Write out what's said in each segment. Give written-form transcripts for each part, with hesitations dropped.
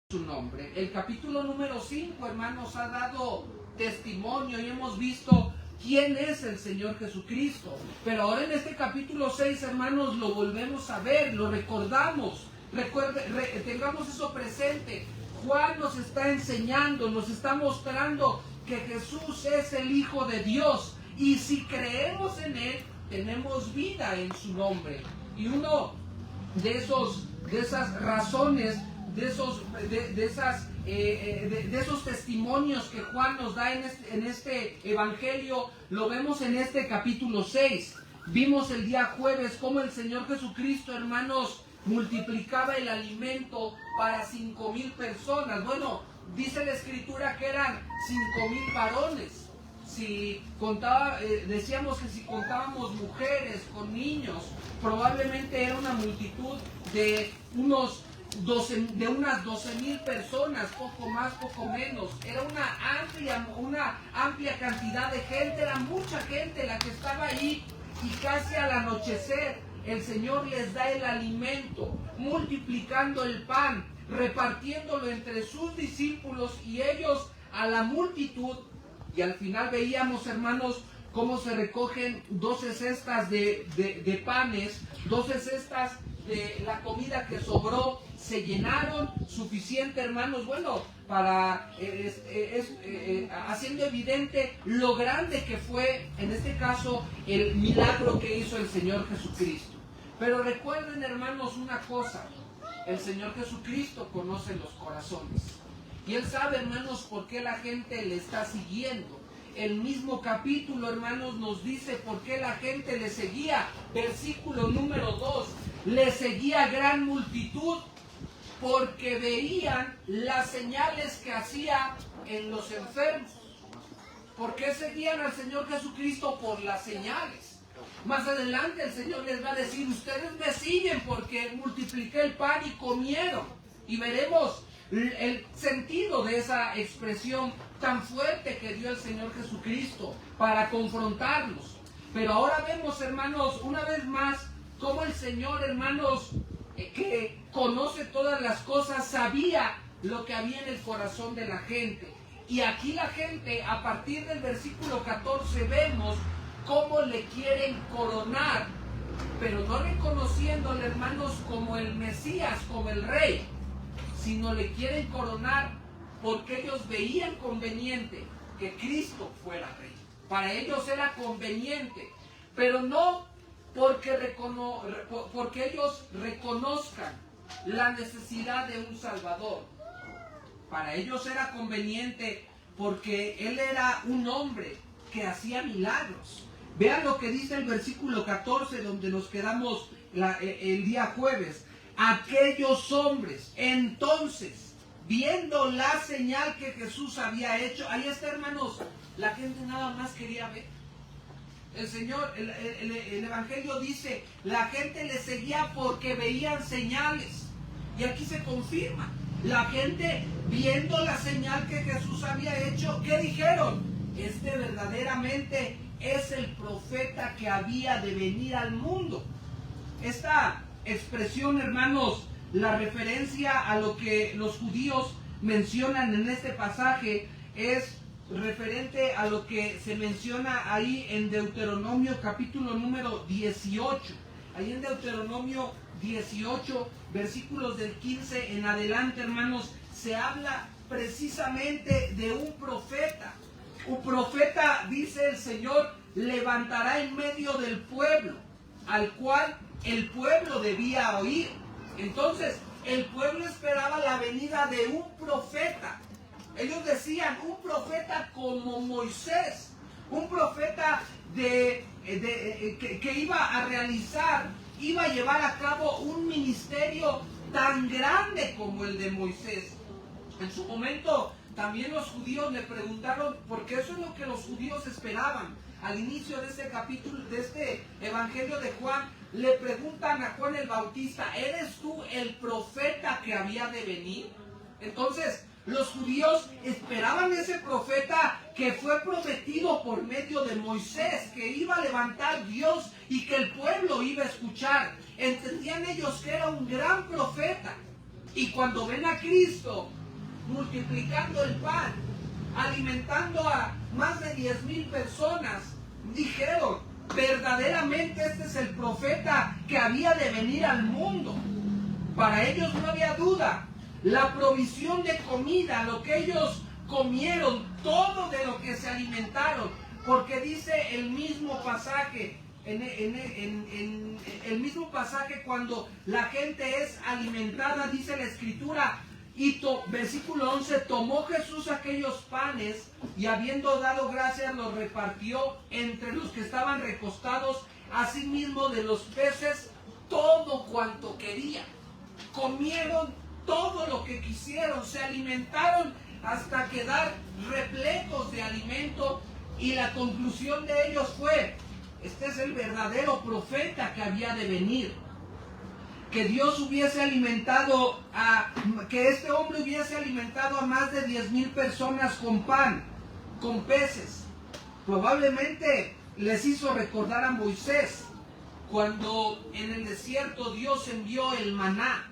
su nombre. El capítulo número 5, hermanos, ha dado testimonio y hemos visto quién es el Señor Jesucristo. Pero ahora en este capítulo 6, hermanos, lo volvemos a ver, lo recordamos. Tengamos eso presente. Juan nos está enseñando, nos está mostrando que Jesús es el Hijo de Dios. Y si creemos en Él, tenemos vida en su nombre. Y uno de esas razones, de esos testimonios que Juan nos da en este evangelio, lo vemos en este capítulo 6. Vimos el día jueves cómo el Señor Jesucristo, hermanos, multiplicaba el alimento para 5,000 personas. Bueno, dice la Escritura que eran 5,000 varones. Si decíamos que si contábamos mujeres con niños, probablemente era una multitud de unas 12,000 personas, poco más, poco menos. Era una amplia cantidad de gente, era mucha gente la que estaba ahí, y casi al anochecer el Señor les da el alimento, multiplicando el pan, repartiéndolo entre sus discípulos y ellos a la multitud. Y al final veíamos, hermanos, cómo se recogen 12 cestas de panes, 12 cestas de la comida que sobró, se llenaron suficiente, hermanos, bueno, para haciendo evidente lo grande que fue, en este caso, el milagro que hizo el Señor Jesucristo. Pero recuerden, hermanos, una cosa: el Señor Jesucristo conoce los corazones. Y Él sabe, hermanos, por qué la gente le está siguiendo. El mismo capítulo, hermanos, nos dice por qué la gente le seguía. Versículo número 2. Le seguía gran multitud porque veían las señales que hacía en los enfermos. ¿Por qué seguían al Señor Jesucristo? Por las señales. Más adelante el Señor les va a decir: ustedes me siguen porque multipliqué el pan y comieron. Y veremos el sentido de esa expresión tan fuerte que dio el Señor Jesucristo para confrontarlos. Pero ahora vemos, hermanos, una vez más, cómo el Señor, hermanos, que conoce todas las cosas, sabía lo que había en el corazón de la gente. Y aquí la gente, a partir del versículo 14, vemos cómo le quieren coronar, pero no reconociéndole, hermanos, como el Mesías, como el Rey, sino le quieren coronar porque ellos veían conveniente que Cristo fuera Rey. Para ellos era conveniente, pero no porque ellos reconozcan la necesidad de un Salvador. Para ellos era conveniente porque Él era un hombre que hacía milagros. Vean lo que dice el versículo 14, donde nos quedamos el día jueves. Aquellos hombres, entonces, viendo la señal que Jesús había hecho, ahí está, hermanos, la gente nada más quería ver. El Señor, el Evangelio dice, la gente le seguía porque veían señales. Y aquí se confirma. La gente, viendo la señal que Jesús había hecho, ¿qué dijeron? Este verdaderamente es el profeta que había de venir al mundo. Esta expresión, hermanos, la referencia a lo que los judíos mencionan en este pasaje es referente a lo que se menciona ahí en Deuteronomio capítulo número 18. Ahí en Deuteronomio 18, versículos del 15 en adelante, hermanos, se habla precisamente de un profeta. Un profeta, dice el Señor, levantará en medio del pueblo, al cual el pueblo debía oír. Entonces, el pueblo esperaba la venida de un profeta. Ellos decían, un profeta como Moisés, un profeta que iba a llevar a cabo un ministerio tan grande como el de Moisés. En su momento, también los judíos le preguntaron, porque eso es lo que los judíos esperaban. Al inicio de este capítulo, de este evangelio de Juan, le preguntan a Juan el Bautista: ¿eres tú el profeta que había de venir? Entonces, los judíos esperaban ese profeta que fue prometido por medio de Moisés, que iba a levantar Dios y que el pueblo iba a escuchar. Entendían ellos que era un gran profeta. Y cuando ven a Cristo multiplicando el pan, alimentando a más de 10,000 personas, dijeron, verdaderamente este es el profeta que había de venir al mundo. Para ellos no había duda. La provisión de comida, lo que ellos comieron, todo de lo que se alimentaron, porque dice el mismo pasaje, el mismo pasaje cuando la gente es alimentada, dice la Escritura, y versículo 11, tomó Jesús aquellos panes y habiendo dado gracias los repartió entre los que estaban recostados, asimismo de los peces todo cuanto querían. Comieron todo lo que quisieron, se alimentaron hasta quedar repletos de alimento, y la conclusión de ellos fue, este es el verdadero profeta que había de venir. Que Dios hubiese alimentado, que este hombre hubiese alimentado a más de 10,000 personas con pan, con peces. Probablemente les hizo recordar a Moisés, cuando en el desierto Dios envió el maná,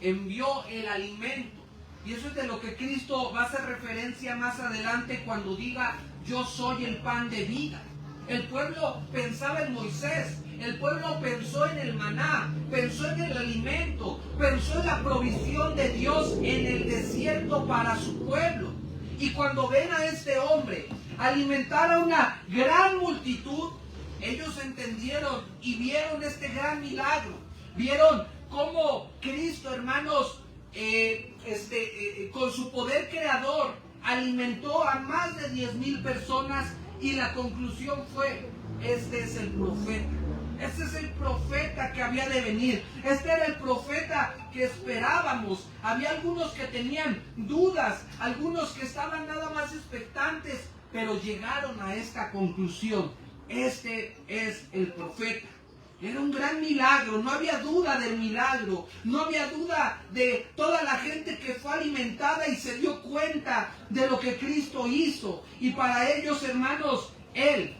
envió el alimento. Y eso es de lo que Cristo va a hacer referencia más adelante cuando diga, yo soy el pan de vida. El pueblo pensaba en Moisés, el pueblo pensó en el maná, pensó en el alimento, pensó en la provisión de Dios en el desierto para su pueblo. Y cuando ven a este hombre alimentar a una gran multitud, ellos entendieron y vieron este gran milagro. Vieron cómo Cristo, hermanos, con su poder creador, alimentó a más de 10,000 personas, y la conclusión fue, este es el profeta. Este es el profeta que había de venir. Este era el profeta que esperábamos. Había algunos que tenían dudas, algunos que estaban nada más expectantes, pero llegaron a esta conclusión. Este es el profeta. Era un gran milagro, no había duda del milagro, no había duda de toda la gente que fue alimentada y se dio cuenta de lo que Cristo hizo. Y para ellos, hermanos, Él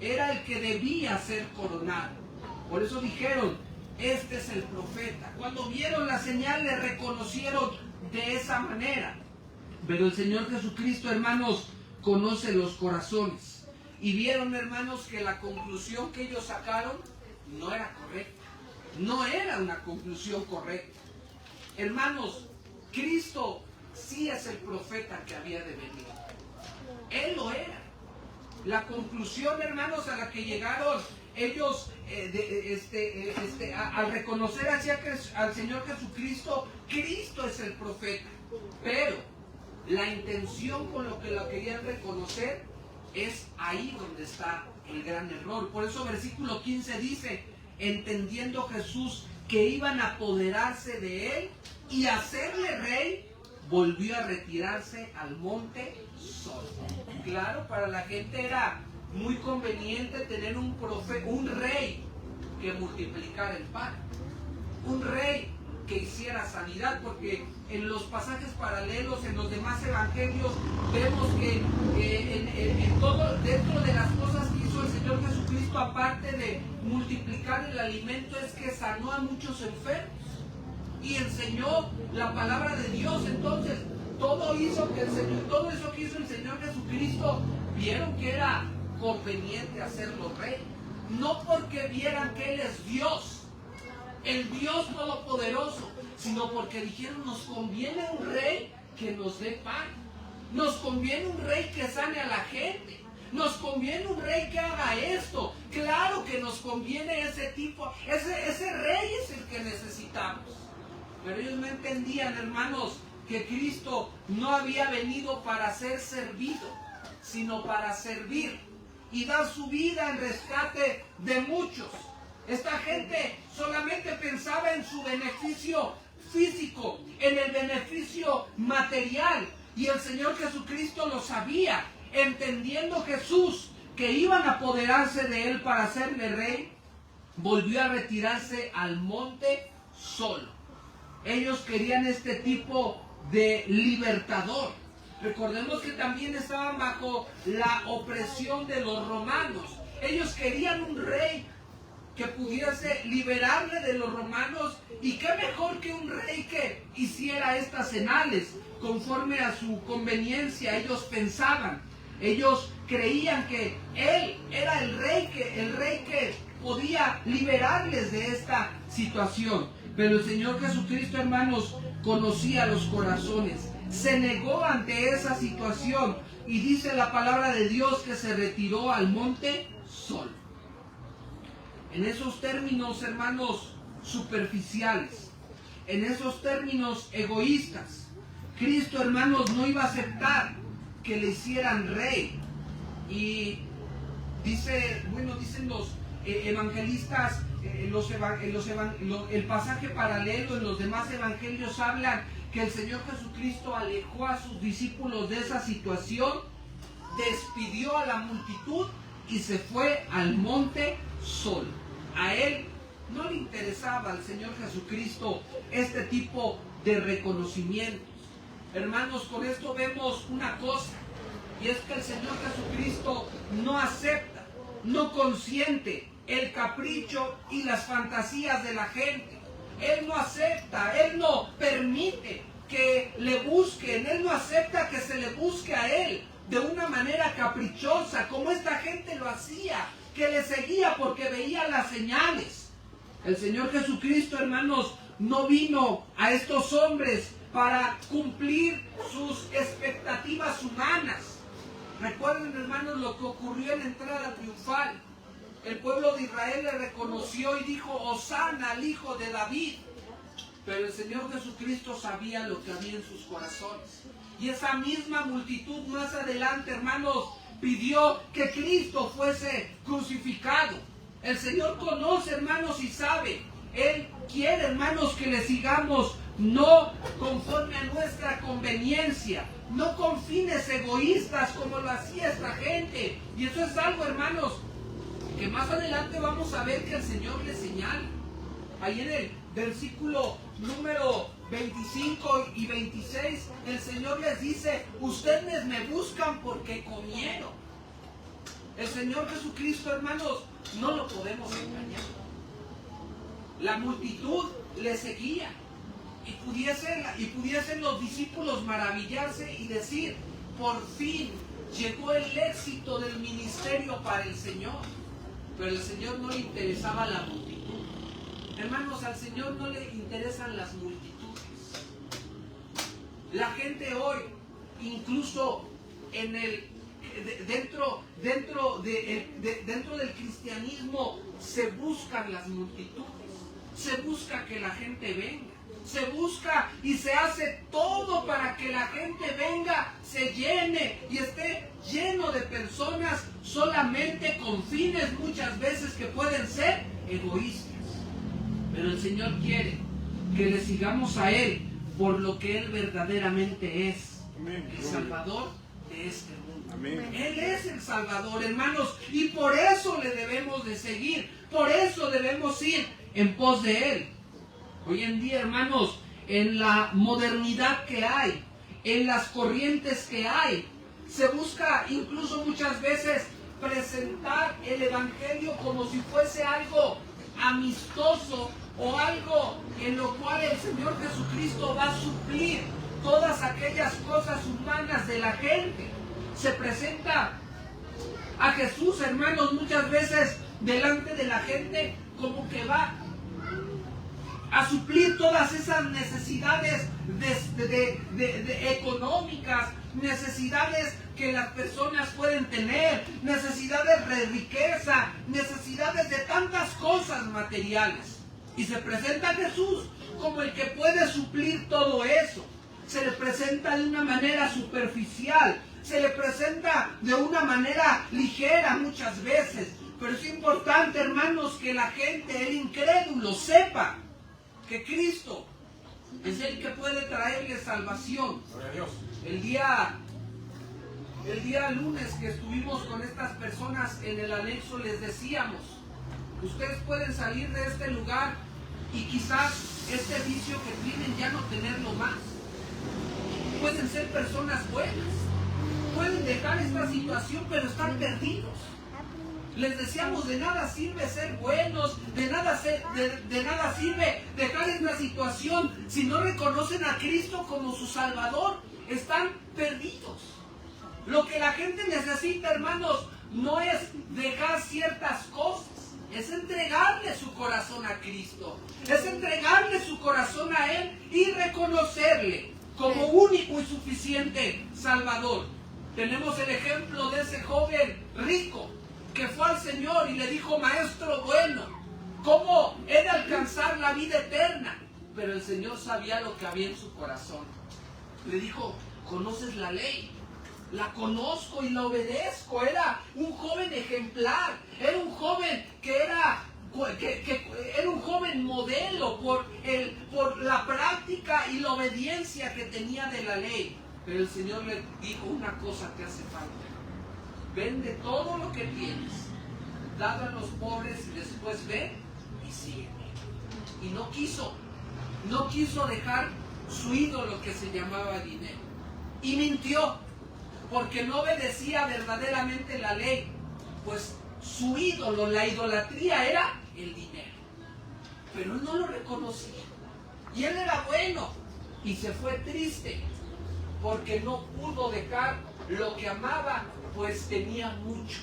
era el que debía ser coronado. Por eso dijeron, este es el profeta. Cuando vieron la señal le reconocieron de esa manera. Pero el Señor Jesucristo, hermanos, conoce los corazones. Y vieron, hermanos, que la conclusión que ellos sacaron no era correcta. No era una conclusión correcta. Hermanos, Cristo sí es el profeta que había de venir. Él lo era. La conclusión, hermanos, a la que llegaron ellos al reconocer al Señor Jesucristo, Cristo es el profeta. Pero la intención con lo que lo querían reconocer es ahí donde está el gran error. Por eso versículo 15 dice, entendiendo Jesús que iban a apoderarse de él y hacerle rey, volvió a retirarse al monte solo. Claro, para la gente era muy conveniente tener un rey que multiplicara el pan, un rey que hiciera sanidad, porque en los pasajes paralelos, en los demás evangelios, vemos que dentro de las cosas que hizo el Señor Jesucristo, aparte de multiplicar el alimento, es que sanó a muchos enfermos y enseñó la palabra de Dios. Entonces, todo eso que hizo el Señor Jesucristo, vieron que era conveniente hacerlo rey, no porque vieran que Él es Dios, el Dios Todopoderoso, sino porque dijeron, nos conviene un rey que nos dé pan, nos conviene un rey que sane a la gente, nos conviene un rey que haga esto. Claro que nos conviene ese tipo, ese rey es el que necesitamos. Pero ellos no entendían, hermanos, que Cristo no había venido para ser servido, sino para servir y dar su vida en rescate de muchos. Esta gente solamente pensaba en su beneficio físico, en el beneficio material, y el Señor Jesucristo lo sabía. Entendiendo Jesús que iban a apoderarse de él para hacerle rey, volvió a retirarse al monte solo. Ellos querían este tipo de libertador. Recordemos que también estaban bajo la opresión de los romanos. Ellos querían un rey que pudiese liberarle de los romanos, y qué mejor que un rey que hiciera estas señales conforme a su conveniencia. Ellos pensaban, ellos creían que él era el rey que podía liberarles de esta situación. Pero el Señor Jesucristo, hermanos, conocía los corazones, se negó ante esa situación, y dice la palabra de Dios que se retiró al monte solo. En esos términos, hermanos, superficiales, en esos términos egoístas, Cristo, hermanos, no iba a aceptar que le hicieran rey. Y dicen los evangelistas, el pasaje paralelo en los demás evangelios hablan que el Señor Jesucristo alejó a sus discípulos de esa situación, despidió a la multitud y se fue al monte solo. A él no le interesaba al Señor Jesucristo este tipo de reconocimientos. Hermanos, con esto vemos una cosa, y es que el Señor Jesucristo no acepta, no consiente el capricho y las fantasías de la gente. Él no acepta, Él no permite que le busquen, Él no acepta que se le busque a Él de una manera caprichosa, como esta gente lo hacía, que le seguía porque veía las señales. El Señor Jesucristo, hermanos, no vino a estos hombres para cumplir sus expectativas humanas. Recuerden, hermanos, lo que ocurrió en la entrada triunfal. El pueblo de Israel le reconoció y dijo: Hosana al Hijo de David. Pero el Señor Jesucristo sabía lo que había en sus corazones. Y esa misma multitud más adelante, hermanos, pidió que Cristo fuese crucificado. El Señor conoce, hermanos, y sabe. Él quiere, hermanos, que le sigamos no conforme a nuestra conveniencia, no con fines egoístas como lo hacía esta gente. Y eso es algo, hermanos, que más adelante vamos a ver que el Señor le señala. Ahí en el versículo número 25 y 26, el Señor les dice: ustedes me buscan porque comieron. El Señor Jesucristo, hermanos, no lo podemos engañar. La multitud le seguía, y pudiesen los discípulos maravillarse y decir: por fin llegó el éxito del ministerio para el Señor. Pero al Señor no le interesaba la multitud. Hermanos, al Señor no le interesan las multitudes. La gente hoy, incluso dentro del cristianismo, se buscan las multitudes. Se busca que la gente venga. Se busca y se hace todo para que la gente venga, se llene y esté lleno de personas, solamente con fines muchas veces que pueden ser egoístas. Pero el Señor quiere que le sigamos a Él por lo que Él verdaderamente es. Amén. El Salvador de este mundo. Amén. Él es el Salvador, hermanos, y por eso le debemos de seguir, por eso debemos ir en pos de Él. Hoy en día, hermanos, en la modernidad que hay, en las corrientes que hay, se busca incluso muchas veces presentar el Evangelio como si fuese algo amistoso o algo en lo cual el Señor Jesucristo va a suplir todas aquellas cosas humanas de la gente. Se presenta a Jesús, hermanos, muchas veces delante de la gente como que va a suplir todas esas necesidades económicas, necesidades que las personas pueden tener, necesidades de riqueza, necesidades de tantas cosas materiales. Y se presenta a Jesús como el que puede suplir todo eso. Se le presenta de una manera superficial, se le presenta de una manera ligera muchas veces. Pero es importante, hermanos, que la gente, el incrédulo, sepa que Cristo es el que puede traerle salvación. El día lunes que estuvimos con estas personas en el anexo, les decíamos: ustedes pueden salir de este lugar y quizás este vicio que tienen ya no tenerlo más. Pueden ser personas buenas, pueden dejar esta situación, pero están perdidos. Les decíamos, de nada sirve ser buenos, de nada sirve dejar esta situación si no reconocen a Cristo como su Salvador. Están perdidos. Lo que la gente necesita, hermanos, no es dejar ciertas cosas, es entregarle su corazón a Cristo, es entregarle su corazón a Él y reconocerle como único y suficiente Salvador. Tenemos el ejemplo de ese joven rico que fue al Señor y le dijo: Maestro bueno, ¿cómo he de alcanzar la vida eterna? Pero el Señor sabía lo que había en su corazón. Le dijo: ¿conoces la ley? La conozco y la obedezco. Era un joven ejemplar, era un joven que era un joven modelo por la práctica y la obediencia que tenía de la ley. Pero el Señor le dijo: una cosa te hace falta. Vende todo lo que tienes, dalo a los pobres y después ven y sígueme. Y no quiso dejar su ídolo que se llamaba dinero. Y mintió, porque no obedecía verdaderamente la ley, pues su ídolo, la idolatría, era el dinero. Pero él no lo reconocía. Y él era bueno y se fue triste, porque no pudo dejar lo que amaba, pues tenía mucho.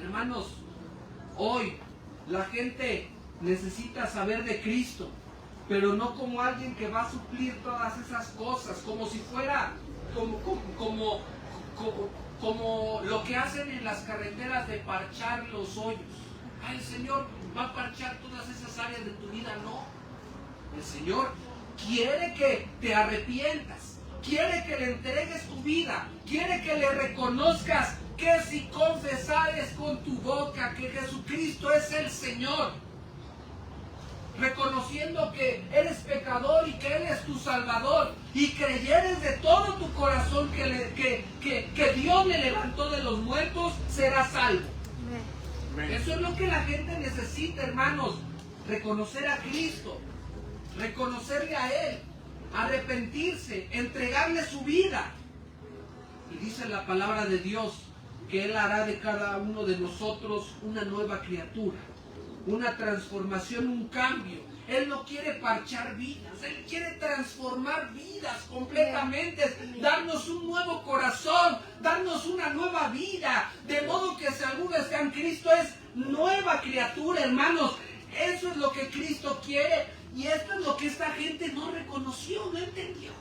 Hermanos, hoy la gente necesita saber de Cristo, pero no como alguien que va a suplir todas esas cosas, como si fuera como lo que hacen en las carreteras de parchar los hoyos. El Señor va a parchar todas esas áreas de tu vida. No, el Señor quiere que te arrepientas, quiere que le entregues tu vida, quiere que le reconozcas que si confesares con tu boca que Jesucristo es el Señor, reconociendo que eres pecador y que Él es tu Salvador, y creyeres de todo tu corazón que Dios le levantó de los muertos, serás salvo. Amén. Eso es lo que la gente necesita, hermanos: reconocer a Cristo, reconocerle a Él, arrepentirse, entregarle su vida. Y dice la palabra de Dios que Él hará de cada uno de nosotros una nueva criatura, una transformación, un cambio. Él no quiere parchar vidas, Él quiere transformar vidas completamente, darnos un nuevo corazón, darnos una nueva vida, de modo que si alguno está en Cristo es nueva criatura, hermanos. Eso es lo que Cristo quiere, y esto es lo que esta gente no reconoció, no entendió.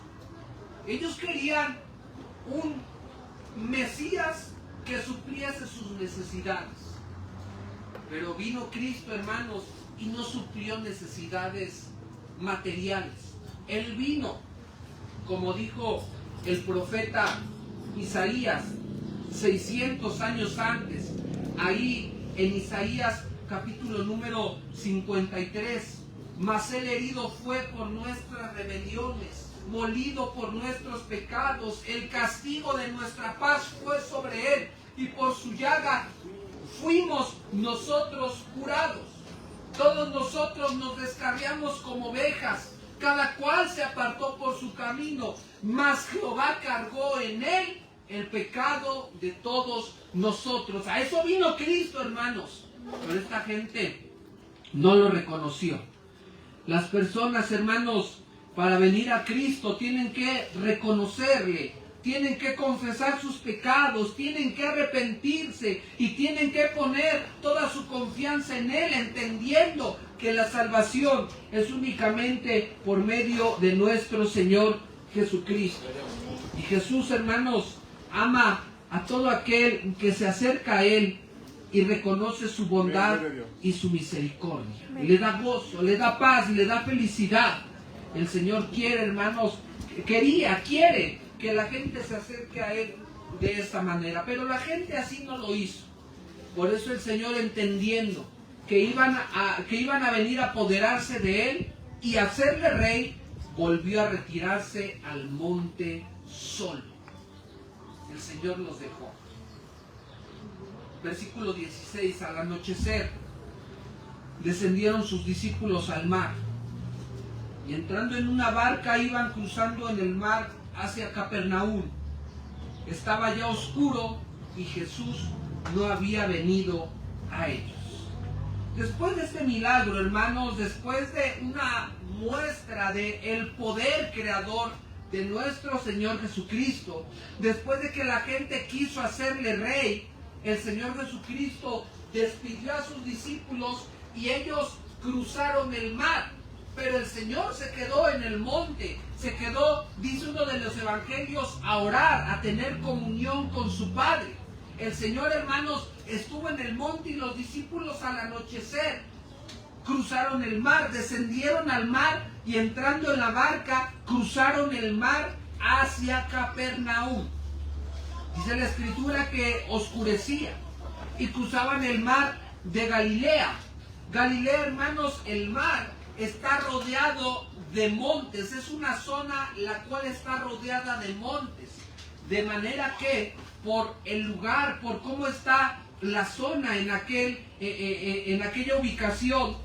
Ellos querían un Mesías que supliese sus necesidades. Pero vino Cristo, hermanos, y no suplió necesidades materiales. Él vino, como dijo el profeta Isaías, 600 años antes, ahí en Isaías capítulo número 53. Mas Él herido fue por nuestras rebeliones, molido por nuestros pecados. El castigo de nuestra paz fue sobre Él, y por su llaga fuimos nosotros curados. Todos nosotros nos descarriamos como ovejas, cada cual se apartó por su camino, mas Jehová cargó en Él el pecado de todos nosotros. A eso vino Cristo, hermanos. Pero esta gente no lo reconoció. Las personas, hermanos, para venir a Cristo tienen que reconocerle, tienen que confesar sus pecados, tienen que arrepentirse y tienen que poner toda su confianza en Él, entendiendo que la salvación es únicamente por medio de nuestro Señor Jesucristo. Y Jesús, hermanos, ama a todo aquel que se acerca a Él y reconoce su bondad y su misericordia. Y le da gozo, le da paz, le da felicidad. El Señor quiere, hermanos, quiere que la gente se acerque a Él de esta manera. Pero la gente así no lo hizo. Por eso el Señor, entendiendo que iban a venir a apoderarse de Él y hacerle rey, volvió a retirarse al monte solo. El Señor los dejó. Versículo 16. Al anochecer descendieron sus discípulos al mar, y entrando en una barca iban cruzando en el mar hacia Capernaum. Estaba ya oscuro y Jesús no había venido a ellos. Después de este milagro, hermanos, después de una muestra del poder creador de nuestro Señor Jesucristo, después de que la gente quiso hacerle rey, el Señor Jesucristo despidió a sus discípulos y ellos cruzaron el mar. Pero el Señor se quedó en el monte, se quedó, dice uno de los evangelios, a orar, a tener comunión con su Padre. El Señor, hermanos, estuvo en el monte y los discípulos al anochecer cruzaron el mar, descendieron al mar y entrando en la barca cruzaron el mar hacia Capernaum. Dice la Escritura que oscurecía y cruzaban el mar de Galilea. Galilea, hermanos, el mar está rodeado de montes, es una zona la cual está rodeada de montes, de manera que por el lugar, por cómo está la zona en aquella ubicación,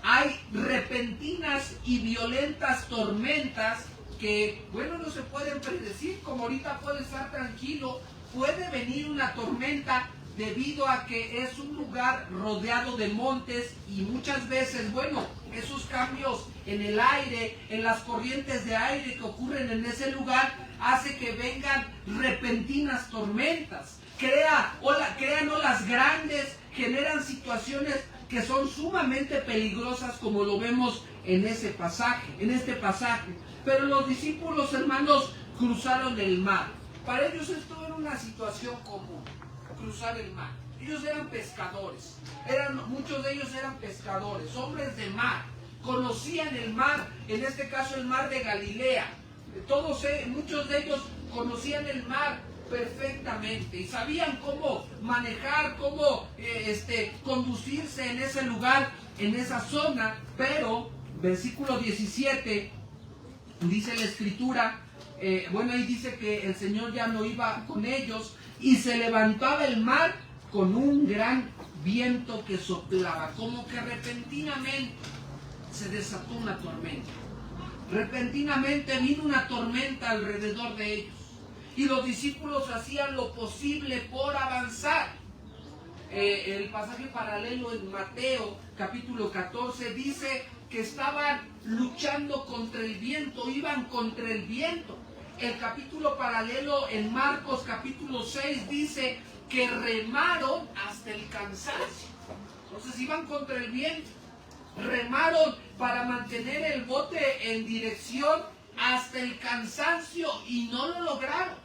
hay repentinas y violentas tormentas que, bueno, no se pueden predecir, como ahorita puede estar tranquilo, puede venir una tormenta debido a que es un lugar rodeado de montes y muchas veces, bueno, esos cambios en el aire, en las corrientes de aire que ocurren en ese lugar, hace que vengan repentinas tormentas, crean olas grandes, generan situaciones que son sumamente peligrosas, como lo vemos en este pasaje. Pero los discípulos, hermanos, cruzaron el mar. Para ellos esto era una situación común, cruzar el mar. Ellos eran pescadores, muchos de ellos eran pescadores, hombres de mar, conocían el mar, en este caso el mar de Galilea. Muchos de ellos conocían el mar perfectamente y sabían cómo manejar, cómo conducirse en ese lugar, en esa zona. Pero versículo 17 dice la Escritura, ahí dice que el Señor ya no iba con ellos y se levantaba el mar con un gran viento que soplaba, como que repentinamente se desató una tormenta. Repentinamente vino una tormenta alrededor de ellos y los discípulos hacían lo posible por avanzar. El pasaje paralelo en Mateo capítulo 14 dice que estaban luchando contra el viento, iban contra el viento. El capítulo paralelo en Marcos capítulo 6 dice que remaron hasta el cansancio. Entonces iban contra el viento, remaron para mantener el bote en dirección hasta el cansancio y no lo lograron.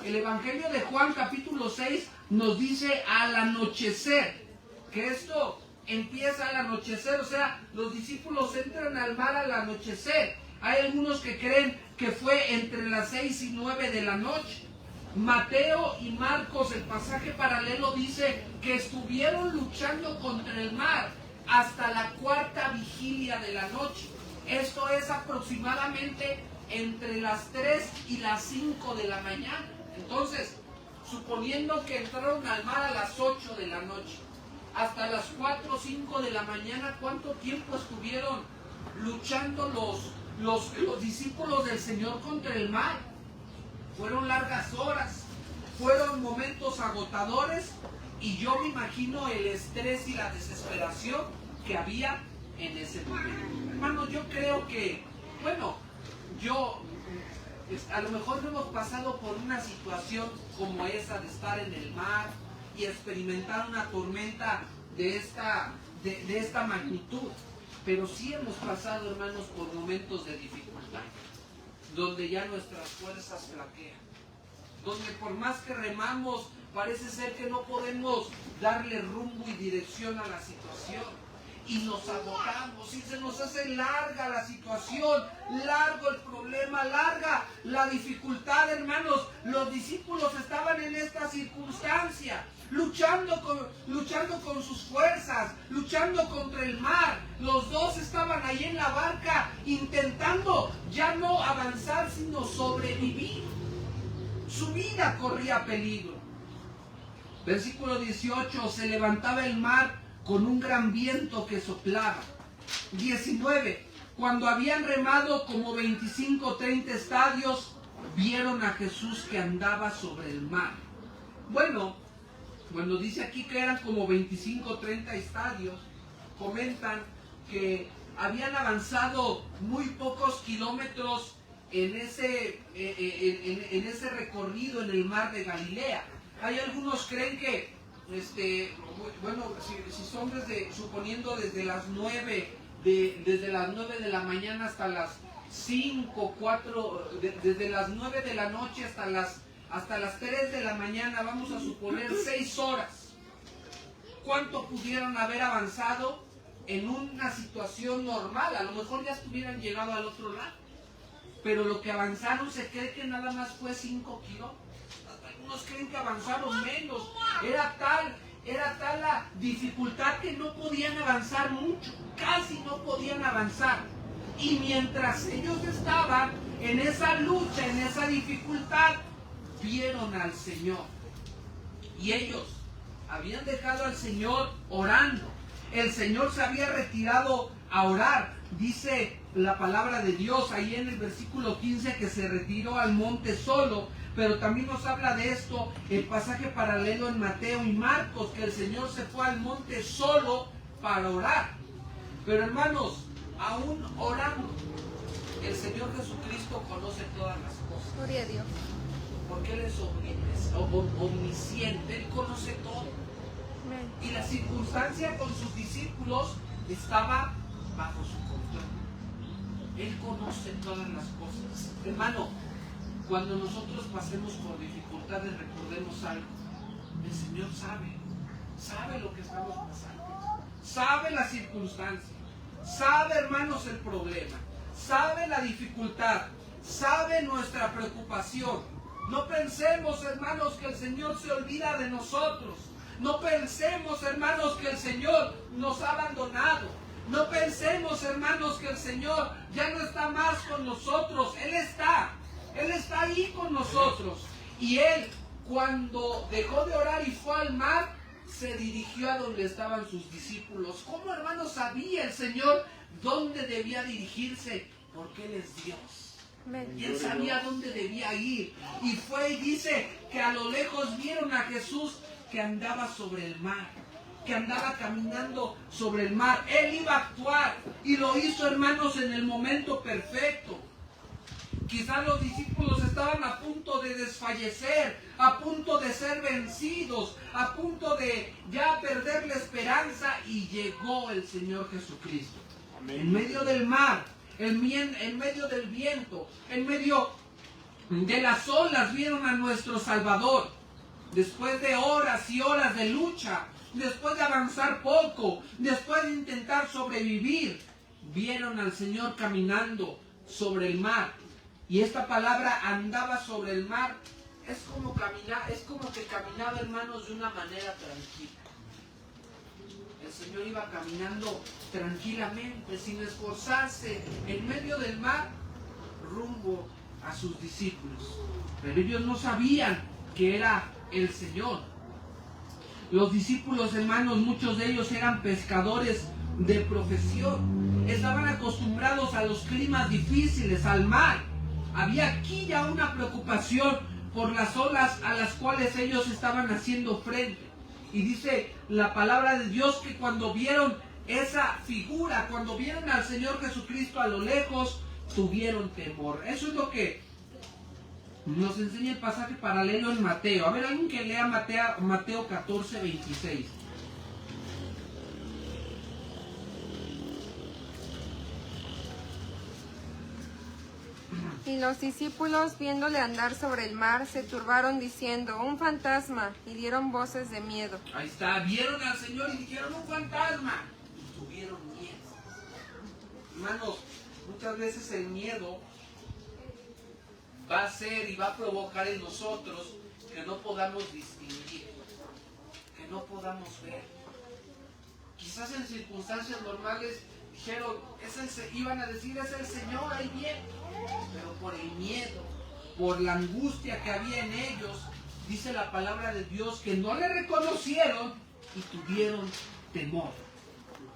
El Evangelio de Juan capítulo 6 nos dice al anochecer, que esto empieza al anochecer, o sea, los discípulos entran al mar al anochecer. Hay algunos que creen que fue entre las 6 y 9 de la noche. Mateo y Marcos, el pasaje paralelo, dice que estuvieron luchando contra el mar hasta la cuarta vigilia de la noche. Esto es aproximadamente entre las 3 y las 5 de la mañana. Entonces, suponiendo que entraron al mar a las 8 de la noche, hasta las 4 o 5 de la mañana, ¿cuánto tiempo estuvieron luchando los discípulos del Señor contra el mar? Fueron largas horas, fueron momentos agotadores y yo me imagino el estrés y la desesperación que había en ese momento. Hermanos, yo creo que, a lo mejor no hemos pasado por una situación como esa de estar en el mar y experimentar una tormenta de esta magnitud, pero sí hemos pasado, hermanos, por momentos de dificultad, donde ya nuestras fuerzas flaquean, donde por más que remamos, parece ser que no podemos darle rumbo y dirección a la situación, y nos agotamos, y se nos hace larga la situación, largo el problema, larga la dificultad, hermanos. Los discípulos estaban en esta circunstancia, luchando con sus fuerzas, luchando contra el mar. Los dos estaban ahí en la barca, intentando ya no avanzar, sino sobrevivir. Su vida corría peligro. Versículo 18, se levantaba el mar con un gran viento que soplaba. 19, cuando habían remado como 25 o 30 estadios, vieron a Jesús que andaba sobre el mar. Bueno, Bueno, dice aquí que eran como 25 o 30 estadios. Comentan que habían avanzado muy pocos kilómetros en ese recorrido en el mar de Galilea. Hay algunos creen que, bueno, si son suponiendo desde las 9 de la mañana hasta las 5, 4, desde las 9 de la noche hasta las 3 de la mañana, vamos a suponer 6 horas. ¿Cuánto pudieron haber avanzado en una situación normal? A lo mejor ya estuvieran llegado al otro lado. Pero lo que avanzaron se cree que nada más fue 5 kilómetros. Algunos creen que avanzaron menos. Era tal la dificultad que no podían avanzar mucho. Casi no podían avanzar. Y mientras ellos estaban en esa lucha, en esa dificultad, vieron al Señor. Y ellos habían dejado al Señor orando. El Señor se había retirado a orar. Dice la palabra de Dios ahí en el versículo 15 que se retiró al monte solo. Pero también nos habla de esto el pasaje paralelo en Mateo y Marcos, que el Señor se fue al monte solo para orar. Pero hermanos, aún orando, el Señor Jesucristo conoce todas las cosas. Gloria a Dios. Porque Él es omnisciente, Él conoce todo. Amén. Y la circunstancia con sus discípulos estaba bajo su control. Él conoce todas las cosas. Hermano, cuando nosotros pasemos por dificultades, recordemos algo. El Señor sabe lo que estamos pasando. Sabe la circunstancia. Sabe, hermanos, el problema. Sabe la dificultad. Sabe nuestra preocupación. No pensemos, hermanos, que el Señor se olvida de nosotros. No pensemos, hermanos, que el Señor nos ha abandonado. No pensemos, hermanos, que el Señor ya no está más con nosotros. Él está ahí con nosotros. Y Él, cuando dejó de orar y fue al mar, se dirigió a donde estaban sus discípulos. ¿Cómo, hermanos, sabía el Señor dónde debía dirigirse? Porque Él es Dios. Y Él sabía dónde debía ir. Y fue y dice que a lo lejos vieron a Jesús que andaba sobre el mar, que andaba caminando sobre el mar. Él iba a actuar y lo hizo, hermanos, en el momento perfecto. Quizás los discípulos estaban a punto de desfallecer, a punto de ser vencidos, a punto de ya perder la esperanza, y llegó el Señor Jesucristo. Amén. En medio del mar, en medio del viento, en medio de las olas, vieron a nuestro Salvador. Después de horas y horas de lucha, después de avanzar poco, después de intentar sobrevivir, vieron al Señor caminando sobre el mar. Y esta palabra andaba sobre el mar es como que caminaba, hermanos, de una manera tranquila. El Señor iba caminando tranquilamente, sin esforzarse, en medio del mar, rumbo a sus discípulos. Pero ellos no sabían que era el Señor. Los discípulos, hermanos, muchos de ellos eran pescadores de profesión. Estaban acostumbrados a los climas difíciles, al mar. Había aquí ya una preocupación por las olas a las cuales ellos estaban haciendo frente. Y dice la palabra de Dios que cuando vieron esa figura, cuando vieron al Señor Jesucristo a lo lejos, tuvieron temor. Eso es lo que nos enseña el pasaje paralelo en Mateo. A ver, alguien que lea Mateo 14, 26. Y los discípulos, viéndole andar sobre el mar, se turbaron diciendo, un fantasma, y dieron voces de miedo. Ahí está, vieron al Señor y dijeron, un fantasma, y tuvieron miedo. Hermanos, muchas veces el miedo va a ser y va a provocar en nosotros que no podamos distinguir, que no podamos ver. Quizás en circunstancias normales dijeron, iban a decir, es el Señor, ahí viene. Pero por el miedo, por la angustia que había en ellos, dice la palabra de Dios que no le reconocieron y tuvieron temor.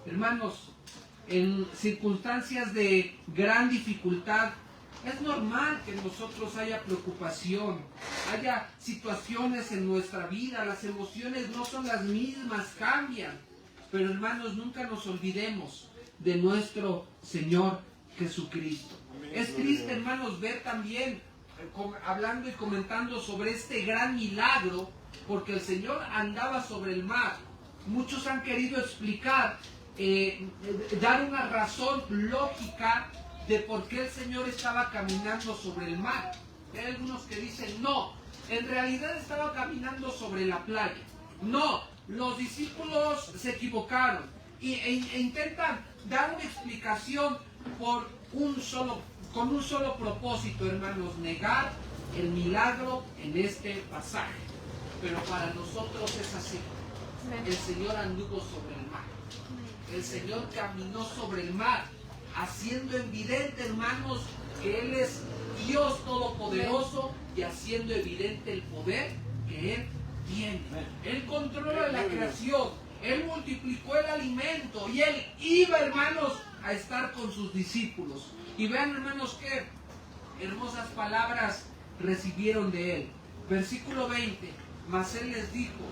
Hermanos, en circunstancias de gran dificultad, Es normal que en nosotros haya preocupación, haya situaciones en nuestra vida, las emociones no son las mismas, cambian. Pero hermanos, nunca nos olvidemos de nuestro Señor Jesucristo. Es triste, hermanos, ver también, hablando y comentando sobre este gran milagro, porque el Señor andaba sobre el mar. Muchos han querido explicar, dar una razón lógica de por qué el Señor estaba caminando sobre el mar. Hay algunos que dicen, no, en realidad estaba caminando sobre la playa. No, los discípulos se equivocaron e intentan dar una explicación con un solo propósito, hermanos, negar el milagro en este pasaje. Pero para nosotros es así. El Señor anduvo sobre el mar. El Señor caminó sobre el mar, haciendo evidente, hermanos, que Él es Dios Todopoderoso y haciendo evidente el poder que Él tiene. Él controla la creación, Él multiplicó el alimento y Él iba, hermanos, a estar con sus discípulos. Y vean, hermanos, qué hermosas palabras recibieron de Él. Versículo 20, mas Él les dijo,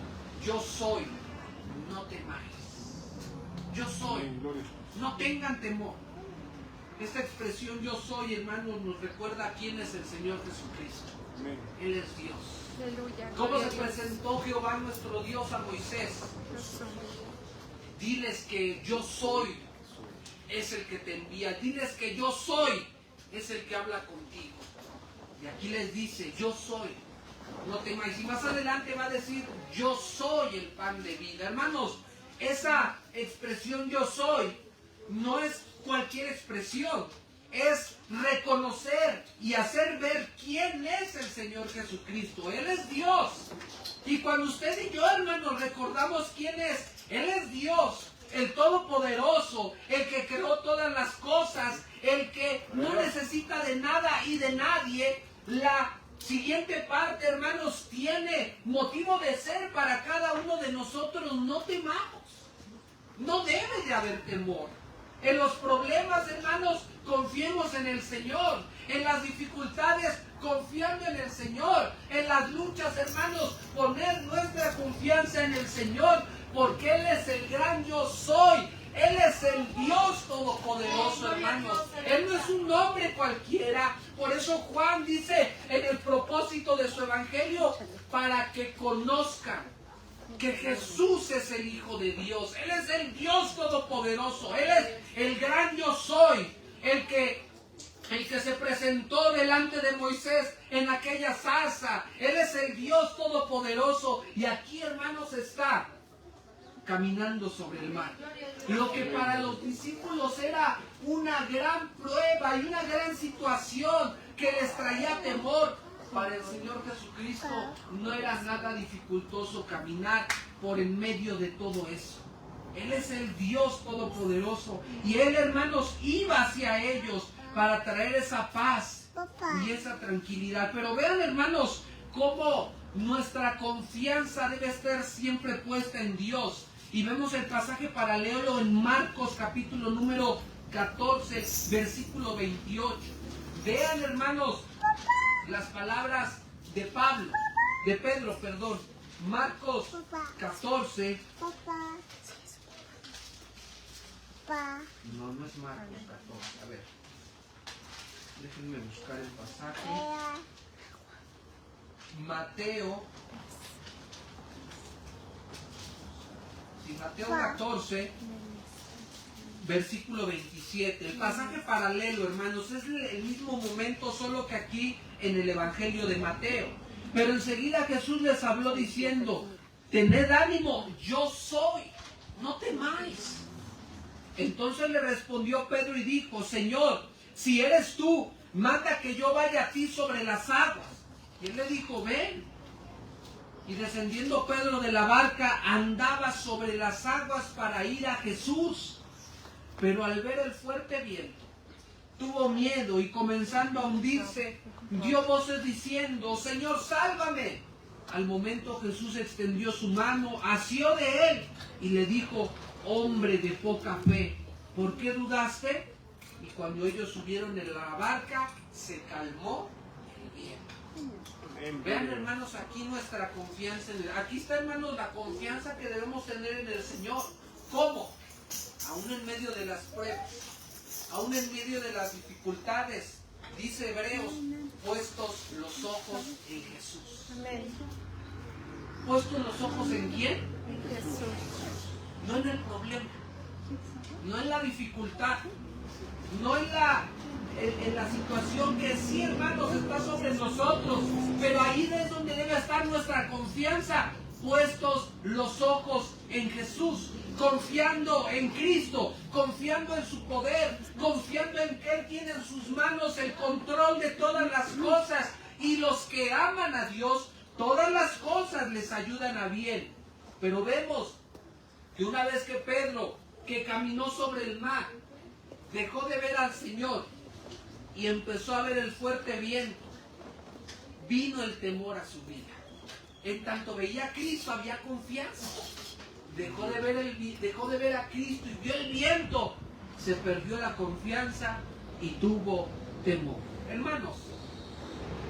yo soy, no temáis. Yo soy, no tengan temor. Esta expresión yo soy, hermanos, nos recuerda quién es el Señor Jesucristo. Él es Dios. Aleluya. ¿Cómo se presentó Jehová nuestro Dios a Moisés? Diles que yo soy es el que te envía. Diles que yo soy es el que habla contigo. Y aquí les dice, yo soy, no temáis. Y más adelante va a decir, yo soy el pan de vida. Hermanos, esa expresión yo soy no es cualquier expresión. Es reconocer y hacer ver quién es el Señor Jesucristo. Él es Dios. Y cuando usted y yo, hermanos, recordamos quién es, Él es Dios, el Todopoderoso, el que creó todas las cosas, el que no necesita de nada y de nadie. La siguiente parte, hermanos, tiene motivo de ser para cada uno de nosotros. No temamos. No debe de haber temor. En los problemas, hermanos, confiemos en el Señor. En las dificultades, confiando en el Señor. En las luchas, hermanos, poner nuestra confianza en el Señor. Porque Él es el gran yo soy. Él es el Dios Todopoderoso, hermanos. Él no es un nombre cualquiera. Por eso Juan dice en el propósito de su evangelio, para que conozcan que Jesús es el Hijo de Dios. Él es el Dios Todopoderoso. Él es el gran yo soy. El que se presentó delante de Moisés en aquella zarza. Él es el Dios Todopoderoso. Y aquí, hermanos, está caminando sobre el mar. Lo que para los discípulos era una gran prueba y una gran situación que les traía temor, para el Señor Jesucristo no era nada dificultoso caminar por en medio de todo eso. Él es el Dios Todopoderoso y Él, hermanos, iba hacia ellos para traer esa paz y esa tranquilidad. Pero vean, hermanos, cómo nuestra confianza debe estar siempre puesta en Dios. Y vemos el pasaje paralelo en Marcos capítulo número 14, versículo 28. Vean, hermanos, las palabras de Pedro, perdón. Marcos 14. No, no es Marcos 14. A ver, déjenme buscar el pasaje. Mateo 14, versículo 27. El pasaje paralelo, hermanos, es el mismo momento, solo que aquí en el Evangelio de Mateo. Pero enseguida Jesús les habló diciendo, tened ánimo, yo soy, no temáis. Entonces le respondió Pedro y dijo, Señor, si eres tú, manda que yo vaya a ti sobre las aguas. Y él le dijo, ven. Y descendiendo Pedro de la barca, andaba sobre las aguas para ir a Jesús. Pero al ver el fuerte viento, tuvo miedo y comenzando a hundirse, dio voces diciendo, Señor, sálvame. Al momento Jesús extendió su mano, asió de él y le dijo, hombre de poca fe, ¿por qué dudaste? Y cuando ellos subieron en la barca, se calmó el viento. Vean, hermanos, aquí nuestra confianza en Él. Aquí está, hermanos, la confianza que debemos tener en el Señor. ¿Cómo? Aún en medio de las pruebas, aún en medio de las dificultades. Dice Hebreos, puestos los ojos en Jesús. Amén. ¿Puestos los ojos en quién? En Jesús. No en el problema, no en la dificultad, no en la situación que sí, hermanos, está sobre nosotros, pero ahí es donde debe estar nuestra confianza, puestos los ojos en Jesús, confiando en Cristo, confiando en su poder, confiando en que Él tiene en sus manos el control de todas las cosas, y los que aman a Dios, todas las cosas les ayudan a bien. Pero vemos que una vez que Pedro, que caminó sobre el mar, dejó de ver al Señor y empezó a ver el fuerte viento, vino el temor a su vida. En tanto veía a Cristo, había confianza. Dejó de ver a Cristo y vio el viento, se perdió la confianza y tuvo temor. Hermanos,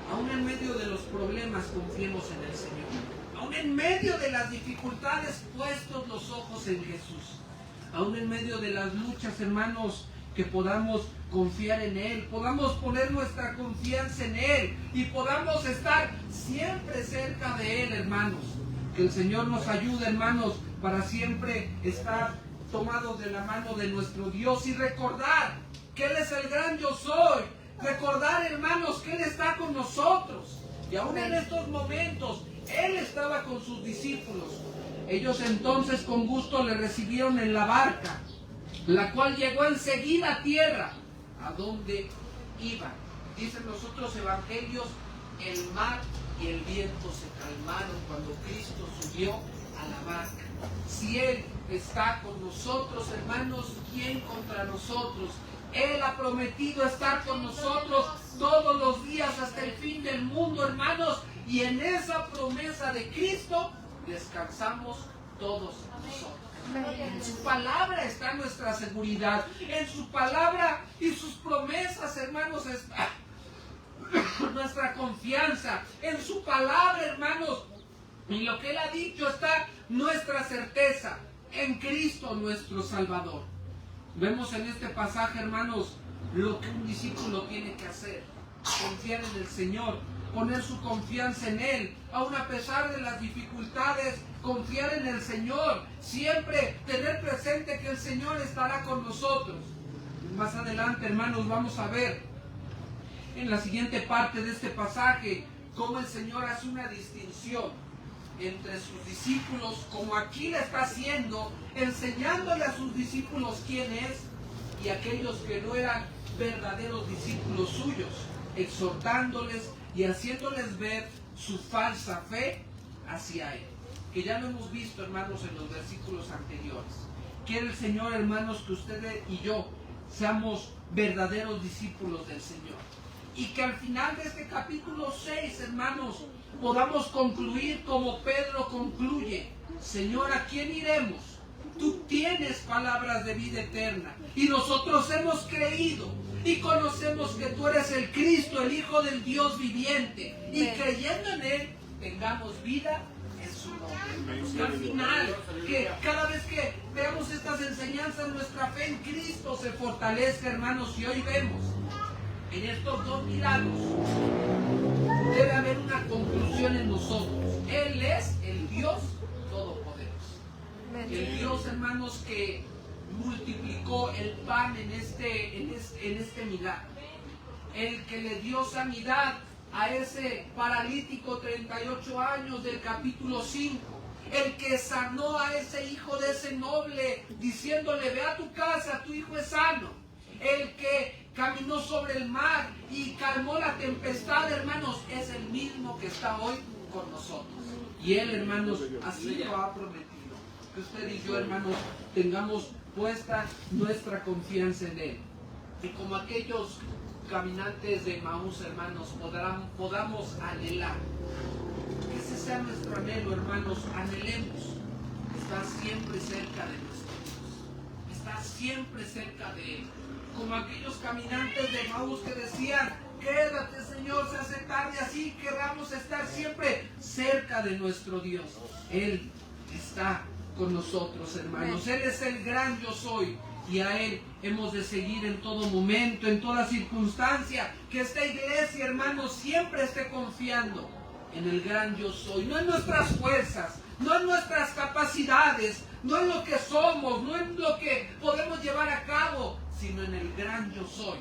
aún en medio de los problemas confiemos en el Señor. Aún en medio de las dificultades, puestos los ojos en Jesús. Aún en medio de las luchas, hermanos, que podamos confiar en Él, podamos poner nuestra confianza en Él y podamos estar siempre cerca de Él, hermanos. Que el Señor nos ayude, hermanos, para siempre estar tomados de la mano de nuestro Dios y recordar que Él es el gran yo soy. Recordar, hermanos, que Él está con nosotros. Y aún en estos momentos, Él estaba con sus discípulos. Ellos entonces con gusto le recibieron en la barca, la cual llegó enseguida a tierra, a donde iban. Dicen los otros evangelios, el mar y el viento se calmaron cuando Cristo subió a la barca. Si Él está con nosotros, hermanos, ¿quién contra nosotros? Él ha prometido estar con nosotros todos los días hasta el fin del mundo, hermanos. Y en esa promesa de Cristo descansamos todos nosotros. En su palabra está nuestra seguridad. En su palabra y sus promesas, hermanos, está nuestra confianza. En su palabra, hermanos, y lo que Él ha dicho está nuestra certeza. En Cristo nuestro Salvador. Vemos en este pasaje, hermanos, lo que un discípulo tiene que hacer. Confiar en el Señor, poner su confianza en Él, aun a pesar de las dificultades, confiar en el Señor, siempre tener presente que el Señor estará con nosotros. Más adelante, hermanos, vamos a ver en la siguiente parte de este pasaje cómo el Señor hace una distinción entre sus discípulos, como aquí le está haciendo, enseñándole a sus discípulos quién es, y aquellos que no eran verdaderos discípulos suyos, exhortándoles y haciéndoles ver su falsa fe hacia Él. Que ya lo hemos visto, hermanos, en los versículos anteriores. Quiere el Señor, hermanos, que ustedes y yo seamos verdaderos discípulos del Señor. Y que al final de este capítulo 6, hermanos, podamos concluir como Pedro concluye. Señor, ¿a quién iremos? Tú tienes palabras de vida eterna. Y nosotros hemos creído y conocemos que tú eres el Cristo, el Hijo del Dios viviente. Y creyendo en Él, tengamos vida en su nombre. Y al final, que cada vez que veamos estas enseñanzas, nuestra fe en Cristo se fortalezca, hermanos. Y hoy vemos en estos dos milagros debe haber una conclusión en nosotros. Él es el Dios Todopoderoso. El Dios, hermanos, que multiplicó el pan en este milagro. El que le dio sanidad a ese paralítico 38 años del capítulo 5. El que sanó a ese hijo de ese noble diciéndole, ve a tu casa, tu hijo es sano. El que caminó sobre el mar y calmó la tempestad, hermanos, es el mismo que está hoy con nosotros. Y Él, hermanos, así lo ha prometido. Que usted y yo, hermanos, tengamos puesta nuestra confianza en Él. Y como aquellos caminantes de Maús, hermanos, podamos anhelar. Que ese sea nuestro anhelo, hermanos. Anhelemos estar siempre cerca de nuestro Dios. Estar siempre cerca de Él. como aquellos caminantes de Emaús que decían: quédate, Señor, se hace tarde, así queramos estar siempre cerca de nuestro Dios. Él está con nosotros, hermanos. Él es el gran yo soy, y a Él hemos de seguir en todo momento, en toda circunstancia. Que esta iglesia, hermanos, siempre esté confiando en el gran yo soy, no en nuestras fuerzas, no en nuestras capacidades, no en lo que somos, no en lo que podemos llevar a cabo, sino en el gran yo soy.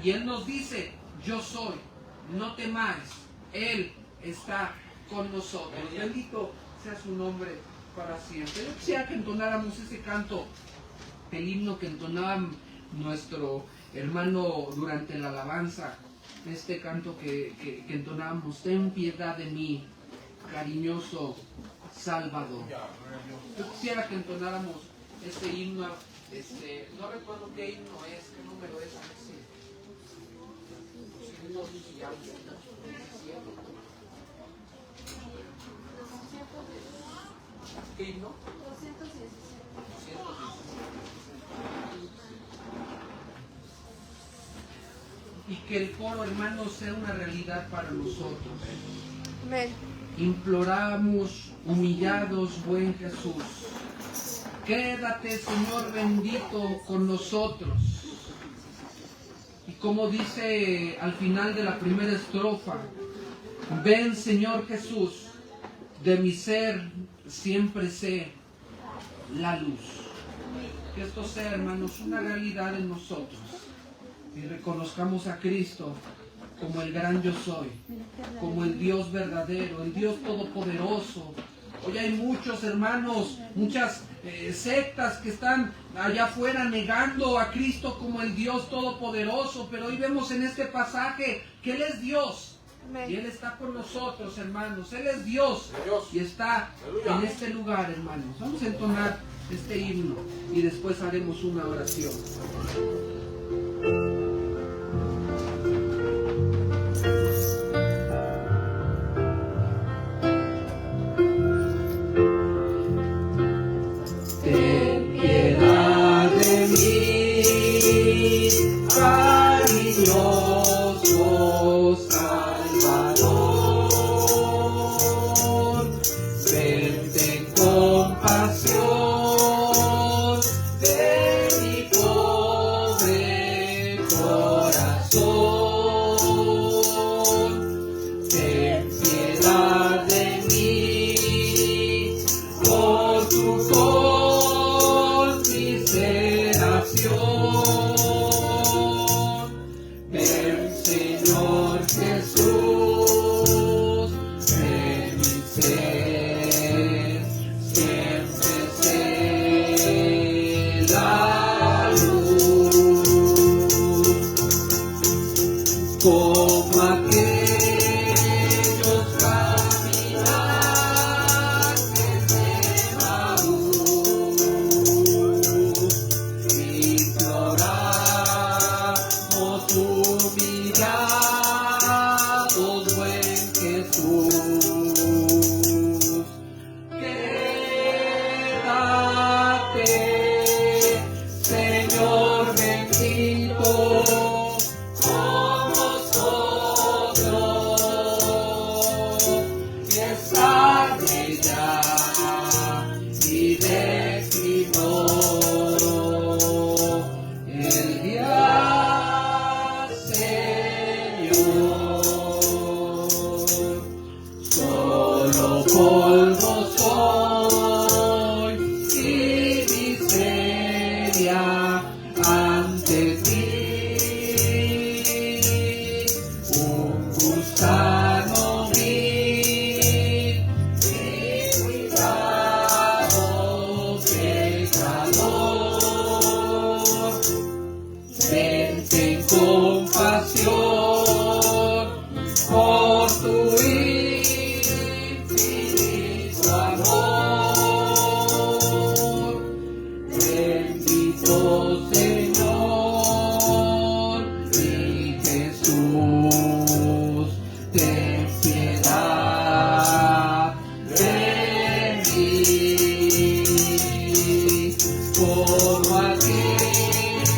Y Él nos dice: yo soy, no temáis, Él está con nosotros. Bendito sea su nombre para siempre. Yo quisiera que entonáramos ese canto, el himno que entonaba nuestro hermano durante la alabanza, este canto que entonábamos: ten piedad de mí, cariñoso Salvador. Yo quisiera que entonáramos este himno, no recuerdo qué himno es, qué número es, ¿qué himno? 217. Y que el coro, hermanos, sea una realidad para nosotros. Amén. Imploramos humillados, buen Jesús, quédate, Señor bendito, con nosotros. Y como dice al final de la primera estrofa: ven, Señor Jesús, de mi ser siempre sé la luz. Que esto sea, hermanos, una realidad en nosotros, y reconozcamos a Cristo como el gran yo soy, como el Dios verdadero, el Dios todopoderoso. Hoy hay muchos, hermanos, muchas sectas que están allá afuera negando a Cristo como el Dios todopoderoso, pero hoy vemos en este pasaje que Él es Dios. Amén. Y Él está con nosotros, hermanos. Él es Dios y está en este lugar, hermanos. Vamos a entonar este himno y después haremos una oración. Ten piedad de mí, cariñoso Salvador. Ven, ten compasión de mi pobre corazón. Ten piedad de mí por tu conmiseración. Ven, Señor Jesús, de mi ser siempre sé la luz. Como aquellos caminantes de Emaús, imploramos humillados, buen Jesús. Quédate, Señor bendito, con nosotros, que es tarde ya y declinó el día, Señor. Solo polvo soy y miseria ante ti. Un gusano vil y cuidado pecador. Ven, ten compasión por tu infinito amor. Bendito Señor y Jesús, ten piedad de mí. Como aquellos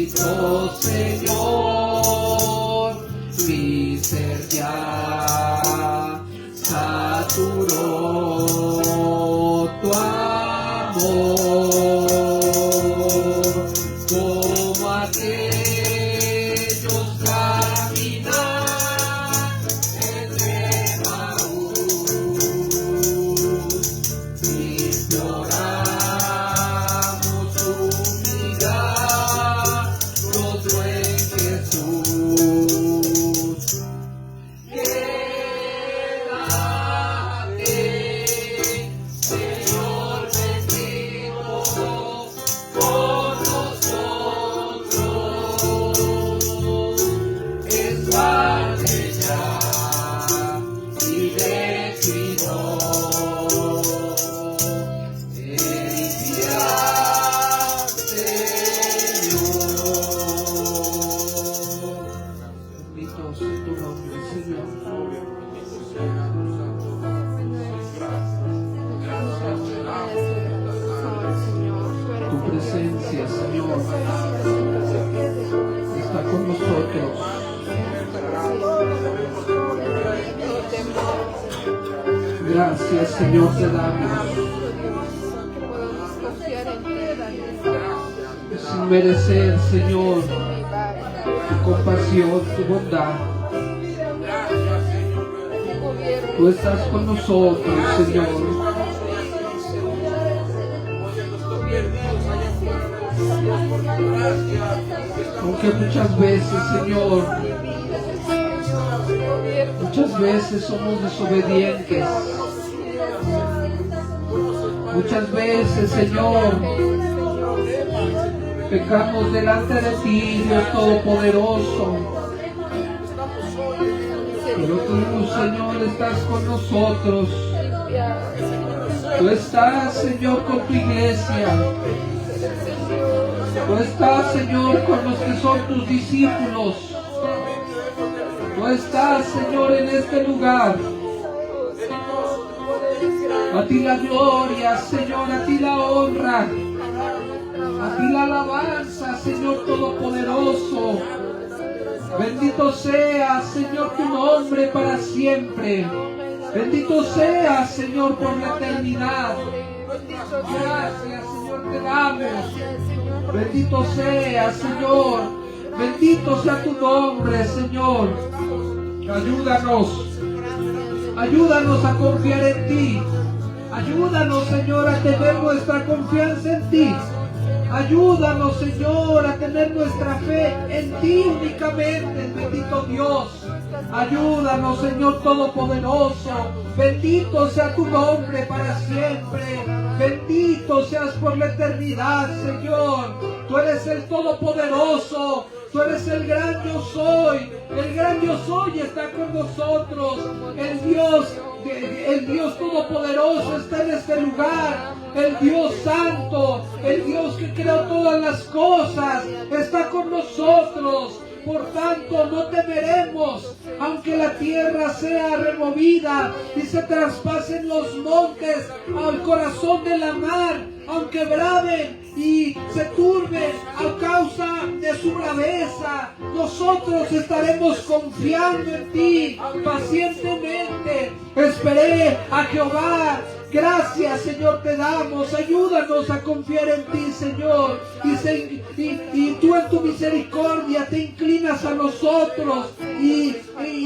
Bendito Señor, mi ser ya saturó tu amor, como aquellos caminan entre Maús, imploramos humildad, rostro en Jesús. Quédate, Señor bendito, con nosotros. Es tarde ya y declinó. Bendito sea tu nombre, Señor. Tu presencia, Señor, está con nosotros. Gracias, Señor, te damos. Sin merecer, Señor, tu compasión, tu bondad. Tú estás con nosotros, Señor. Aunque muchas veces, Señor, muchas veces somos desobedientes. Muchas veces, Señor, pecamos delante de ti, Dios Todopoderoso. Pero tú, Señor, estás con nosotros. Tú estás, Señor, con tu iglesia. Tú estás, Señor, con los que son tus discípulos. Tú estás, Señor, en este lugar. A ti la gloria, Señor, a ti la honra. A ti la alabanza, Señor Todopoderoso. Bendito sea, Señor, tu nombre para siempre. Bendito sea, Señor, por la eternidad. Gracias, Señor, te damos. Bendito sea, Señor. Bendito sea tu nombre, Señor. Ayúdanos. Ayúdanos a confiar en ti. Ayúdanos, Señor, a tener nuestra confianza en ti. Ayúdanos, Señor, a tener nuestra fe en ti únicamente, bendito Dios. Ayúdanos, Señor Todopoderoso. Bendito sea tu nombre para siempre. Bendito seas por la eternidad, Señor. Tú eres el Todopoderoso. Tú eres el gran yo soy. El gran yo soy está con nosotros. El Dios Todopoderoso está en este lugar. El Dios Santo, el Dios que creó todas las cosas, está con nosotros. Por tanto, no temeremos, aunque la tierra sea removida y se traspasen los montes al corazón de la mar, aunque braven y se turben a causa de su braveza. Nosotros estaremos confiando en ti pacientemente. Esperé a Jehová. Gracias, Señor, te damos. Ayúdanos a confiar en ti, Señor. Y tú en tu misericordia te inclinas a nosotros y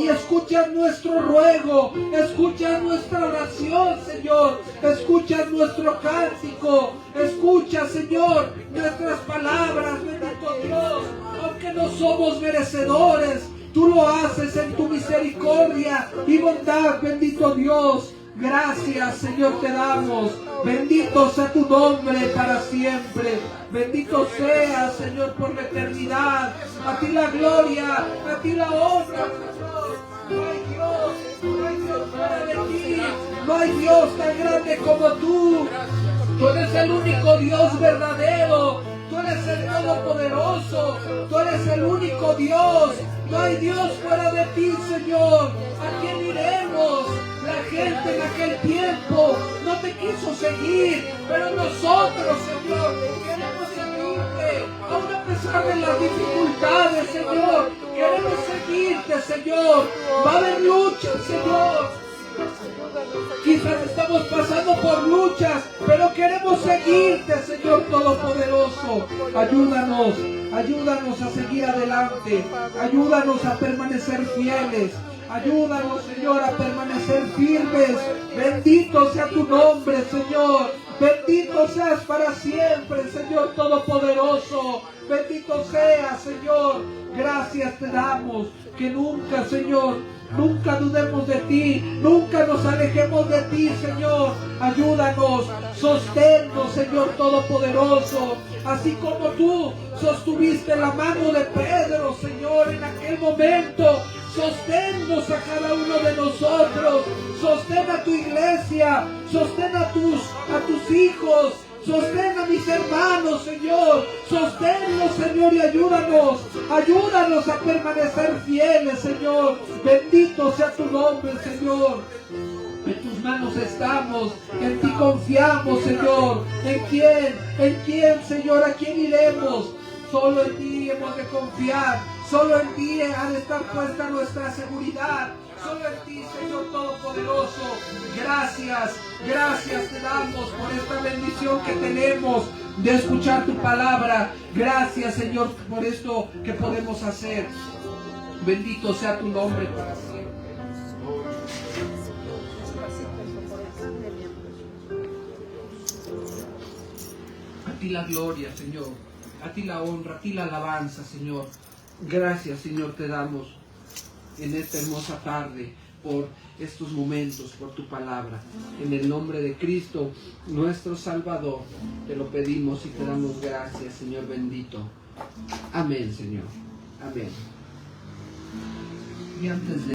escuchas nuestro ruego. Escuchas nuestra oración, Señor. Escuchas nuestro cántico. Escucha, Señor, nuestras palabras, bendito Dios. Aunque no somos merecedores, tú lo haces en tu misericordia y bondad, bendito Dios. Gracias, Señor, te damos. Bendito sea tu nombre para siempre. Bendito sea, Señor, por la eternidad. A ti la gloria, a ti la honra, Señor. No hay Dios fuera de ti. No hay Dios tan grande como tú. Tú eres el único Dios verdadero. Tú eres el Todopoderoso. Tú eres el único Dios. No hay Dios fuera de ti, Señor. ¿A quién iremos? La gente en aquel tiempo no te quiso seguir, pero nosotros, Señor, queremos seguirte. aún a pesar de las dificultades, Señor. Queremos seguirte, Señor. Va a haber luchas, Señor. Quizás estamos pasando por luchas, pero queremos seguirte, Señor Todopoderoso. Ayúdanos a seguir adelante. Ayúdanos a permanecer fieles. Ayúdanos, Señor, a permanecer firmes. Bendito sea tu nombre, Señor. Bendito seas para siempre, Señor Todopoderoso. Bendito seas, Señor. Gracias te damos. Que nunca, Señor, nunca dudemos de ti. Nunca nos alejemos de ti, Señor. Ayúdanos. Sosténnos, Señor Todopoderoso. Así como tú sostuviste la mano de Pedro, Señor, en aquel momento. Sosténnos a cada uno de nosotros. Sostén a tu iglesia. Sostén a tus hijos. Sostén a mis hermanos, Señor. Sosténlos, Señor, y ayúdanos. Ayúdanos a permanecer fieles, Señor. Bendito sea tu nombre, Señor. En tus manos estamos, en ti confiamos, Señor. ¿En quién, Señor? ¿A quién iremos? Solo en ti hemos de confiar. Solo en ti ha de estar puesta nuestra seguridad. Solo en ti, Señor Todopoderoso. Gracias te damos por esta bendición que tenemos de escuchar tu palabra. Gracias, Señor, por esto que podemos hacer. Bendito sea tu nombre para siempre. A ti la gloria, Señor. A ti la honra, a ti la alabanza, Señor. Gracias, Señor, te damos en esta hermosa tarde por estos momentos, por tu palabra. En el nombre de Cristo, nuestro Salvador, te lo pedimos y te damos gracias, Señor bendito. Amén, Señor. Amén. Y antes de